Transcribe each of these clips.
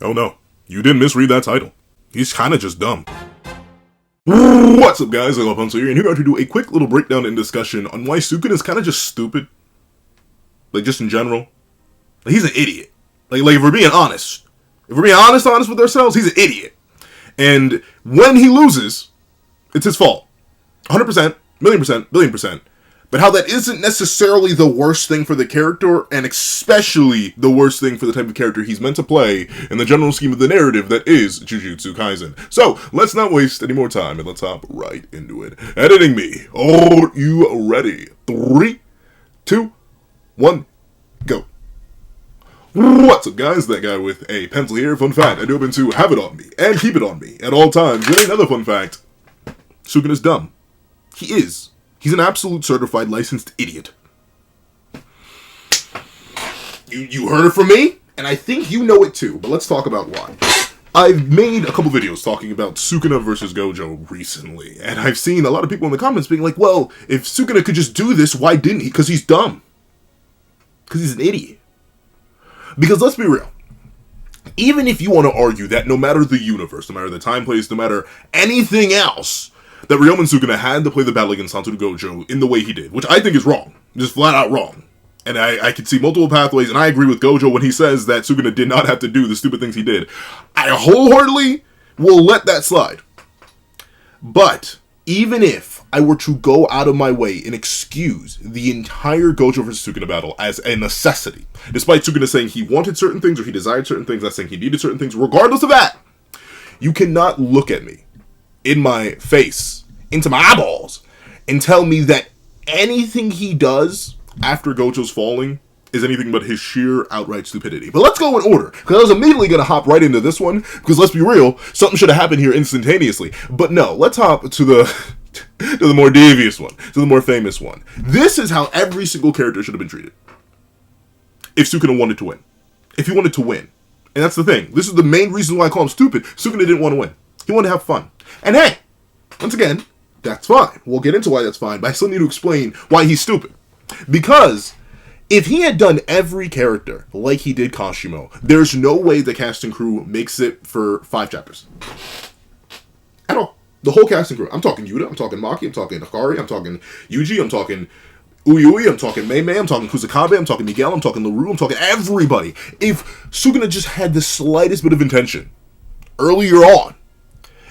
Oh no, you didn't misread that title. He's kinda just dumb. What's up guys, I'm Pencil here, and here we are to do a quick little breakdown and discussion on why Sukuna is kinda just stupid. Like, just in general. Like, he's an idiot. Like, if we're being honest. If we're being honest with ourselves, he's an idiot. And when he loses, it's his fault. 100%, million percent, billion percent. But how that isn't necessarily the worst thing for the character, and especially the worst thing for the type of character he's meant to play in the general scheme of the narrative that is Jujutsu Kaisen. So, let's not waste any more time, and let's hop right into it. Editing me, are you ready? 3, 2, 1, go. What's up guys, that guy with a pencil here. Fun fact, I do happen to have it on me, and keep it on me, at all times. And another fun fact, Sukuna's dumb. He is. He's an absolute certified licensed idiot. You heard it from me, and I think you know it too, but let's talk about why. I've made a couple videos talking about Sukuna versus Gojo recently, and I've seen a lot of people in the comments being like, well, if Sukuna could just do this, why didn't he? Because he's dumb. Because he's an idiot. Because let's be real. Even if you want to argue that no matter the universe, no matter the time, place, no matter anything else, that Ryoma and Sukuna had to play the battle against Satoru Gojo in the way he did, which I think is wrong. Just flat out wrong. And I can see multiple pathways, and I agree with Gojo when he says that Sukuna did not have to do the stupid things he did. I wholeheartedly will let that slide. But even if I were to go out of my way and excuse the entire Gojo versus Sukuna battle as a necessity, despite Sukuna saying he wanted certain things or he desired certain things, not saying he needed certain things, regardless of that, you cannot look at me in my face, into my eyeballs, and tell me that anything he does after Gojo's falling is anything but his sheer outright stupidity. But let's go in order, because I was immediately going to hop right into this one, because let's be real, something should have happened here instantaneously. But no, let's hop to the more devious one, to the more famous one. This is how every single character should have been treated. If Sukuna wanted to win. If he wanted to win. And that's the thing. This is the main reason why I call him stupid. Sukuna didn't want to win. He wanted to have fun. And hey, once again, that's fine. We'll get into why that's fine, but I still need to explain why he's stupid. Because if he had done every character like he did Kashimo, there's no way the cast and crew makes it for 5 chapters. At all. The whole cast and crew. I'm talking Yuta, I'm talking Maki, I'm talking Hikari, I'm talking Yuji, I'm talking Uyui, I'm talking Mei, I'm talking Kusakabe, I'm talking Miguel, I'm talking LaRue, I'm talking everybody. If Sukuna just had the slightest bit of intention earlier on,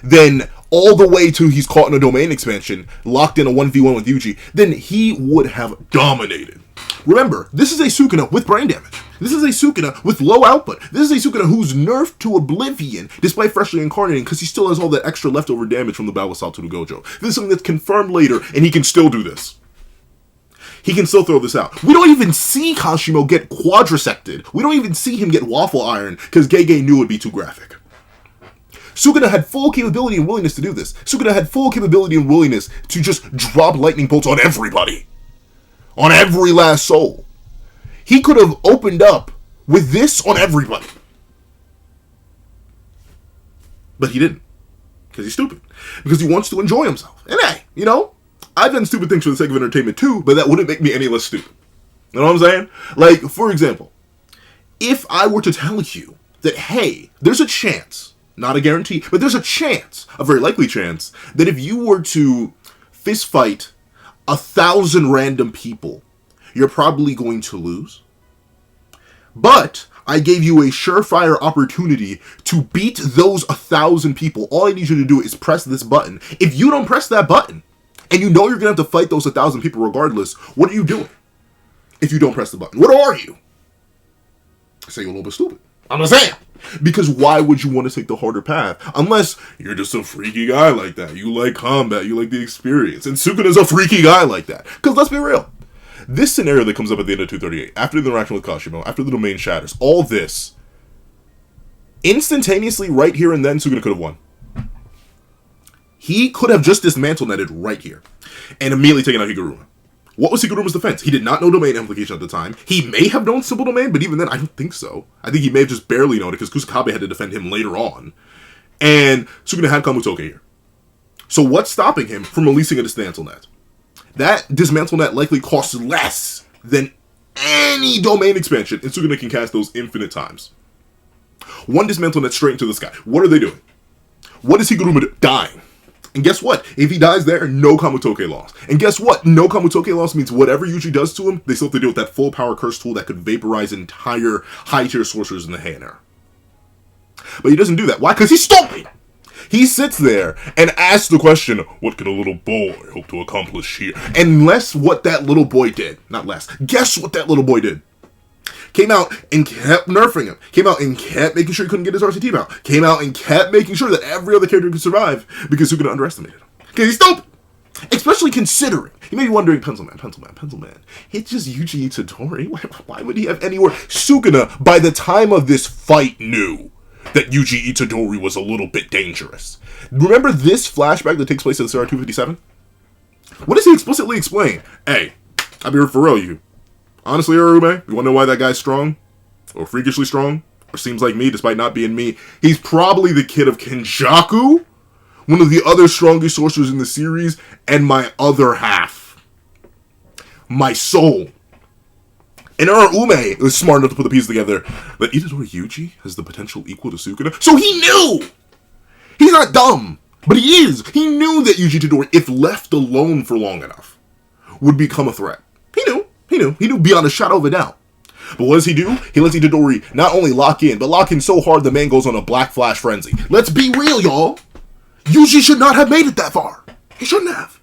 then all the way to he's caught in a domain expansion, locked in a 1v1 with Yuji, then he would have dominated. Remember, this is a Sukuna with brain damage. This is a Sukuna with low output. This is a Sukuna who's nerfed to oblivion, despite freshly incarnating, because he still has all that extra leftover damage from the battle with Satoru Gojo. This is something that's confirmed later, and he can still do this. He can still throw this out. We don't even see Kashimo get quadrisected. We don't even see him get waffle iron, because Gege knew it would be too graphic. Sukuna had full capability and willingness to do this. Sukuna had full capability and willingness to just drop lightning bolts on everybody. On every last soul. He could have opened up with this on everybody. But he didn't. Because he's stupid. Because he wants to enjoy himself. And hey, you know, I've done stupid things for the sake of entertainment too, but that wouldn't make me any less stupid. You know what I'm saying? Like, for example, if I were to tell you that, hey, there's a chance, not a guarantee, but there's a chance, a very likely chance, that if you were to fist fight 1,000 random people, you're probably going to lose. But I gave you a surefire opportunity to beat those 1,000 people. All I need you to do is press this button. If you don't press that button, and you know you're going to have to fight those 1,000 people regardless, what are you doing if you don't press the button? What are you? I say you're a little bit stupid. I'm just saying. Because why would you want to take the harder path? Unless you're just a freaky guy like that. You like combat. You like the experience. And Sukuna's a freaky guy like that. Because let's be real. This scenario that comes up at the end of 238, after the interaction with Kashimo, after the domain shatters, all this, instantaneously, right here and then, Sukuna could have won. He could have just dismantled netted right here. And immediately taken out Higuruma. What was Higuruma's defense? He did not know domain implication at the time. He may have known simple domain, but even then, I don't think so. I think he may have just barely known it, because Kusakabe had to defend him later on. And Sukuna had Kamutoke here. So what's stopping him from releasing a dismantle net? That dismantle net likely costs less than any domain expansion, and Sukuna can cast those infinite times. One dismantle net straight into the sky. What are they doing? What is Higuruma doing? Dying. And guess what? If he dies there, no Kamutoke loss. And guess what? No Kamutoke loss means whatever Yuji does to him, they still have to deal with that full power curse tool that could vaporize entire high tier sorcerers in the Heian. But he doesn't do that. Why? Because he's stupid! He sits there and asks the question, what can a little boy hope to accomplish here? Unless what that little boy did. Not less. Guess what that little boy did? Came out and kept nerfing him. Came out and kept making sure he couldn't get his RCT out. Came out and kept making sure that every other character could survive because Sukuna underestimated him. Because he's stupid! Especially considering. You may be wondering, Pencil Man. It's just Yuji Itadori. Why would he have anywhere? Sukuna, by the time of this fight, knew that Yuji Itadori was a little bit dangerous. Remember this flashback that takes place at the CR 257? What does he explicitly explain? Hey, I'll be for real, you. Honestly, Arume, you want to know why that guy's strong? Or freakishly strong? Or seems like me, despite not being me? He's probably the kid of Kenjaku, one of the other strongest sorcerers in the series, and my other half. My soul. And Arume was smart enough to put the pieces together that Itadori Yuji has the potential equal to Sukuna. So he knew! He's not dumb, but he is. He knew that Yuji Itadori, if left alone for long enough, would become a threat. He knew beyond a shadow of a doubt. But what does he do? He lets Itadori not only lock in, but lock in so hard the man goes on a black flash frenzy. Let's be real, y'all. Yuji should not have made it that far. He shouldn't have.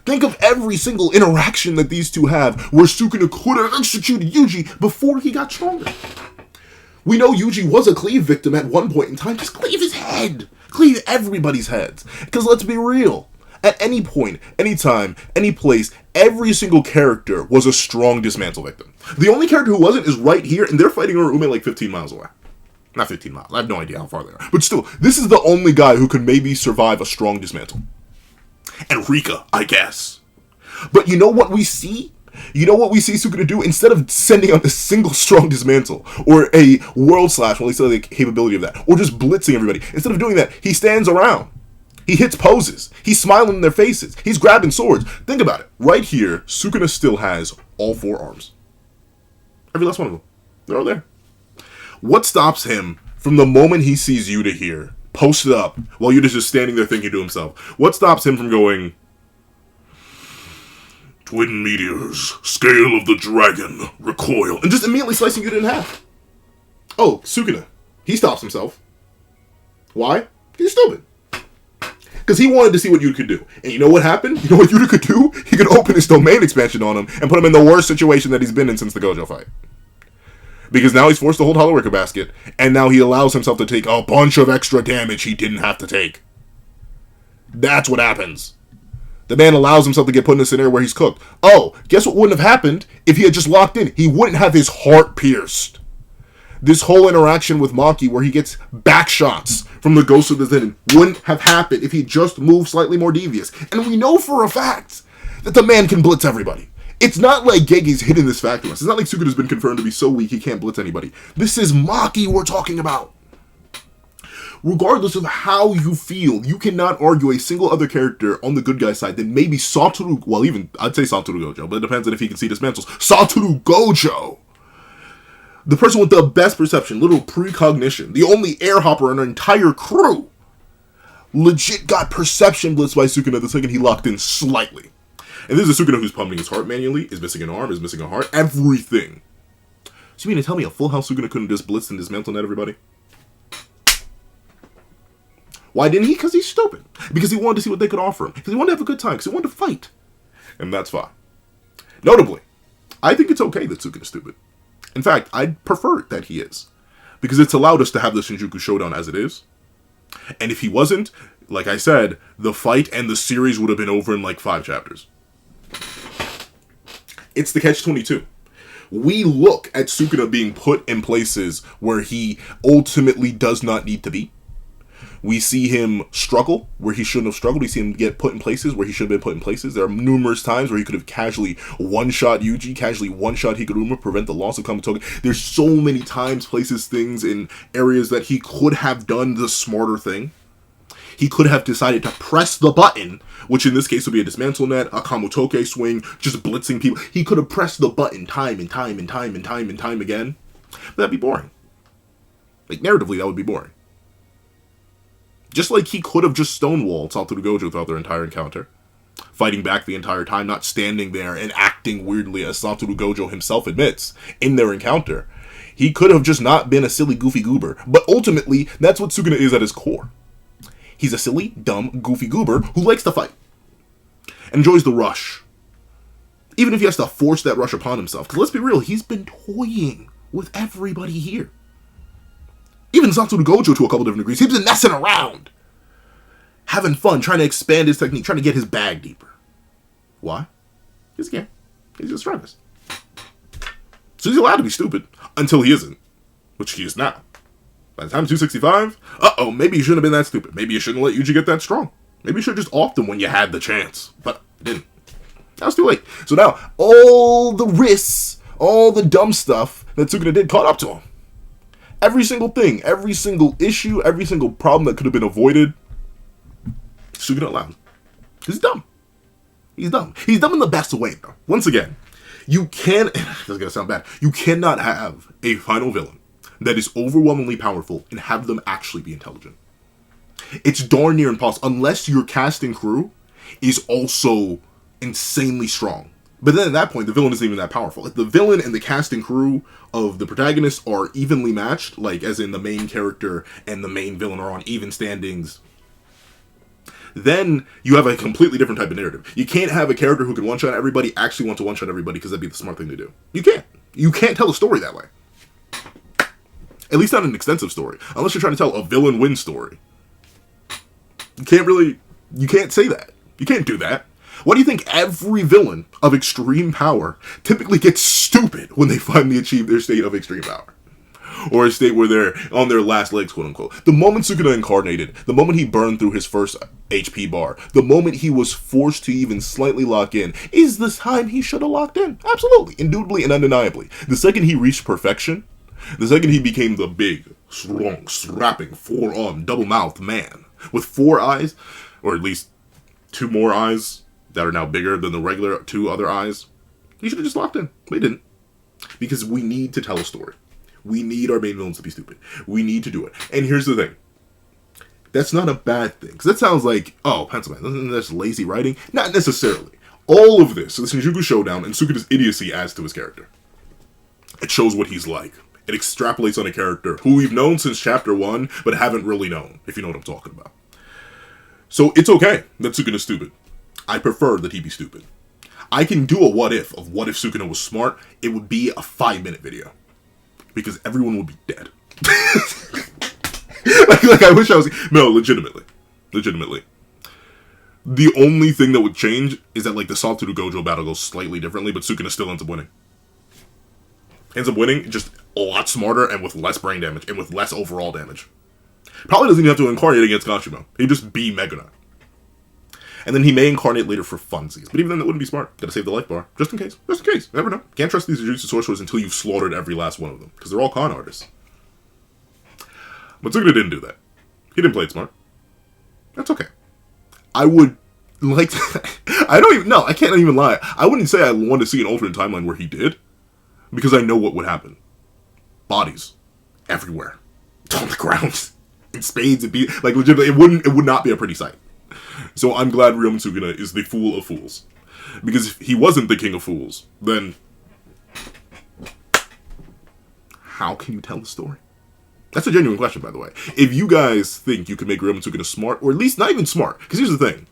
Think of every single interaction that these two have where Sukuna could have executed Yuji before he got stronger. We know Yuji was a cleave victim at one point in time. Just cleave his head. Cleave everybody's heads. Because let's be real. At any point, any time, any place, every single character was a strong dismantle victim. The only character who wasn't is right here, and they're fighting Arume like 15 miles away. Not 15 miles. I have no idea how far they are. But still, this is the only guy who could maybe survive a strong dismantle. And Rika, I guess. But you know what we see? You know what we see Sukuna do? Instead of sending out a single strong dismantle, or a world slash, well, he still has the capability of that, or just blitzing everybody, instead of doing that, he stands around. He hits poses. He's smiling in their faces. He's grabbing swords. Think about it. Right here, Sukuna still has all 4 arms. Every last one of them. They're all there. What stops him from the moment he sees Yuta here, posted up, while Yuta's just standing there thinking to himself? What stops him from going, twin meteors, scale of the dragon, recoil, and just immediately slicing Yuta in half? Oh, Sukuna. He stops himself. Why? He's stupid. Because he wanted to see what Yuta could do. And you know what happened? You know what Yuta could do? He could open his domain expansion on him and put him in the worst situation that he's been in since the Gojo fight. Because now he's forced to hold Hollow Worker Basket, and now he allows himself to take a bunch of extra damage he didn't have to take. That's what happens. The man allows himself to get put in a scenario where he's cooked. Oh, guess what wouldn't have happened if he had just locked in? He wouldn't have his heart pierced. This whole interaction with Maki where he gets back shots from the Ghost of the Zen wouldn't have happened if he just moved slightly more devious. And we know for a fact that the man can blitz everybody. It's not like Gege's hidden this fact to us. It's not like Sukuna's been confirmed to be so weak he can't blitz anybody. This is Maki we're talking about. Regardless of how you feel, you cannot argue a single other character on the good guy side than maybe Satoru, well even, I'd say Satoru Gojo, but it depends on if he can see dismantles. Satoru Gojo! The person with the best perception, little precognition, the only air hopper in our entire crew, legit got perception blitzed by Sukuna the second he locked in slightly. And this is a Sukuna who's pumping his heart manually, is missing an arm, is missing a heart, everything. So you mean to tell me a full house Sukuna couldn't just blitz and dismantle net everybody? Why didn't he? Because he's stupid. Because he wanted to see what they could offer him. Because he wanted to have a good time. Because he wanted to fight. And that's fine. Notably, I think it's okay that Sukuna's stupid. In fact, I'd prefer that he is. Because it's allowed us to have the Shinjuku Showdown as it is. And if he wasn't, like I said, the fight and the series would have been over in like 5 chapters. It's the catch-22. We look at Sukuna being put in places where he ultimately does not need to be. We see him struggle where he shouldn't have struggled. We see him get put in places where he should have been put in places. There are numerous times where he could have casually one-shot Yuji, casually one-shot Higuruma, prevent the loss of Kamutoge. There's so many times, places, things in areas that he could have done the smarter thing. He could have decided to press the button, which in this case would be a dismantle net, a Kamutoke swing, just blitzing people. He could have pressed the button time and time and time and time and time again. But that'd be boring. Like, narratively, that would be boring. Just like he could have just stonewalled Satoru Gojo throughout their entire encounter, fighting back the entire time, not standing there and acting weirdly, as Satoru Gojo himself admits in their encounter. He could have just not been a silly, goofy goober. But ultimately, that's what Sukuna is at his core. He's a silly, dumb, goofy goober who likes to fight. Enjoys the rush. Even if he has to force that rush upon himself. Because let's be real, he's been toying with everybody here. Even Satoru Gojo to a couple different degrees. He's been messing around. Having fun, trying to expand his technique, trying to get his bag deeper. Why? Because he can't. He's just strongest. So he's allowed to be stupid until he isn't. Which he is now. By the time 265, maybe you shouldn't have been that stupid. Maybe you shouldn't let Yuji get that strong. Maybe you should have just offed him when you had the chance. But you didn't. That was too late. So now, all the risks, all the dumb stuff that Sukuna did caught up to him. Every single thing, every single issue, every single problem that could have been avoided, Sukuna allowed. He's dumb. He's dumb. He's dumb in the best way, though. Once again, you can't, this is going to sound bad, you cannot have a final villain that is overwhelmingly powerful and have them actually be intelligent. It's darn near impossible, unless your cast and crew is also insanely strong. But then at that point, the villain isn't even that powerful. If the villain and the cast and crew of the protagonist are evenly matched, like as in the main character and the main villain are on even standings, then you have a completely different type of narrative. You can't have a character who can one-shot everybody actually want to one-shot everybody, because that'd be the smart thing to do. You can't. You can't tell a story that way. At least not an extensive story. Unless you're trying to tell a villain win story. You can't say that. You can't do that. Why do you think every villain of extreme power typically gets stupid when they finally achieve their state of extreme power? Or a state where they're on their last legs, quote unquote. The moment Sukuna incarnated, the moment he burned through his first HP bar, the moment he was forced to even slightly lock in, is the time he should have locked in. Absolutely, indubitably and undeniably. The second he reached perfection, the second he became the big, strong, strapping, four-armed, double-mouthed man with 4 eyes, or at least 2 more eyes that are now bigger than the regular 2 other eyes, he should have just locked in. But he didn't. Because we need to tell a story. We need our main villains to be stupid. We need to do it. And here's the thing. That's not a bad thing. Because that sounds like, oh, Pencil Man, that's lazy writing. Not necessarily. All of this Shinjuku Showdown and Sukuna's idiocy adds to his character. It shows what he's like. It extrapolates on a character who we've known since chapter 1, but haven't really known, if you know what I'm talking about. So it's okay that Sukuna's stupid. I prefer that he be stupid. I can do a what if of what if Sukuna was smart. It would be a 5-minute video. Because everyone would be dead. like I wish I was... No, legitimately. Legitimately. The only thing that would change is that, like, the Satoru Gojo battle goes slightly differently, but Sukuna still ends up winning. Ends up winning just a lot smarter and with less brain damage and with less overall damage. Probably doesn't even have to incarnate against Gashimo. He'd just be Megana. And then he may incarnate later for funsies. But even then, that wouldn't be smart. Gotta save the life bar. Just in case. Just in case. You never know. Can't trust these Jujutsu sorcerers until you've slaughtered every last one of them. Because they're all con artists. But Sukuna didn't do that. He didn't play it smart. That's okay. I would like to... I don't even... No, I can't even lie. I wouldn't say I want to see an alternate timeline where he did. Because I know what would happen. Bodies. Everywhere. On the ground. In spades and beat... Like, legitimately, it would not be a pretty sight. So I'm glad Ryomen Sukuna is the fool of fools. Because if he wasn't the king of fools, then... how can you tell the story? That's a genuine question, by the way. If you guys think you can make Ryomen Sukuna smart, or at least not even smart, because here's the thing.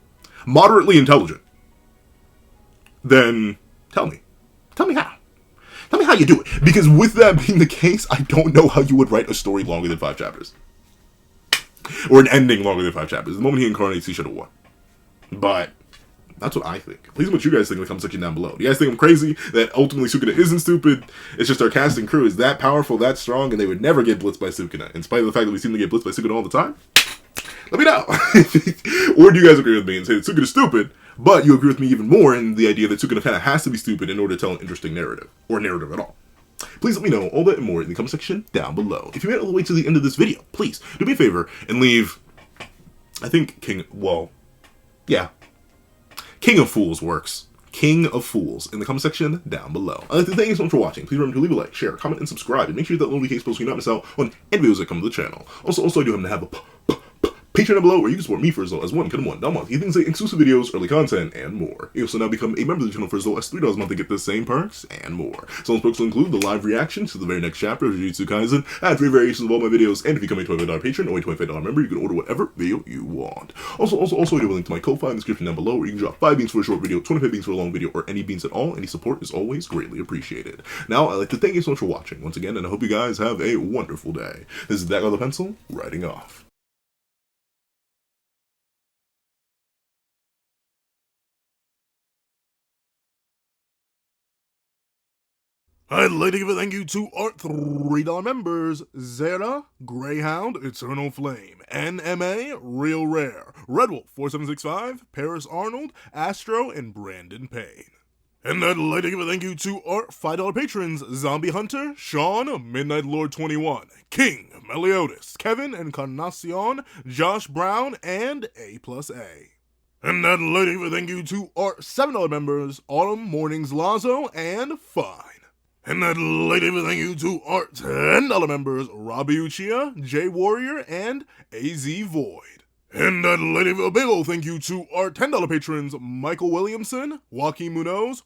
Moderately intelligent. Then, tell me. Tell me how. Tell me how you do it. Because with that being the case, I don't know how you would write a story longer than 5 chapters. Or an ending longer than 5 chapters. The moment he incarnates, he should have won. But that's what I think. Please, what you guys think in the comment section down below. Do you guys think I'm crazy that ultimately Sukuna isn't stupid? It's just our cast and crew is that powerful, that strong, and they would never get blitzed by Sukuna, in spite of the fact that we seem to get blitzed by Sukuna all the time? Let me know. Or do you guys agree with me and say that Sukuna's stupid, but you agree with me even more in the idea that Sukuna kind of has to be stupid in order to tell an interesting narrative, or narrative at all? Please let me know all that and more in the comment section down below. If you made it all the way to the end of this video, please do me a favor and leave, I think King of Fools works. King of Fools in the comment section down below. I'd like to thank you so much for watching. Please remember to leave a like, share, comment, and subscribe, and make sure you hit that notification bell so you don't miss out on any videos that come to the channel. Also, I do happen to have a Patreon down below where you can support me for as low as $1 a month. You things like exclusive videos, early content, and more. You also now become a member of the channel for as low as $3 a month to get the same perks and more. Some of those perks will include the live reaction to the very next chapter of Jujutsu Kaisen, ad-free variations of all my videos, and if you become a $25 patron or a $25 member, you can order whatever video you want. Also, I do have a link to my Ko-Fi in the description down below where you can drop 5 beans for a short video, 25 beans for a long video, or any beans at all. Any support is always greatly appreciated. Now, I'd like to thank you so much for watching once again, and I hope you guys have a wonderful day. This is that guy with the pencil, writing off. I'd like to give a thank you to our $3 members, Zera, Greyhound, Eternal Flame, NMA, Real Rare, Redwolf 4765, Paris Arnold, Astro, and Brandon Payne. And I'd like to give a thank you to our $5 patrons, Zombie Hunter, Sean, Midnight Lord 21, King, Meliodas, Kevin, Encarnacion, Josh Brown, and A+A. And I'd like to give a thank you to our $7 members, Autumn, Mornings Lazo, and Fine. And I'd like to give a thank you to our $10 members, Robbie Uchiha, Jay Warrior, and AZ Void. And I'd like to give a big ol' thank you to our $10 patrons, Michael Williamson, Joaquin Munoz,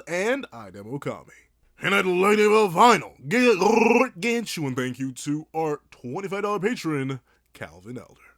and Idem Okami. And I'd like to give a final gargantuan thank you to our $25 patron, Calvin Elder.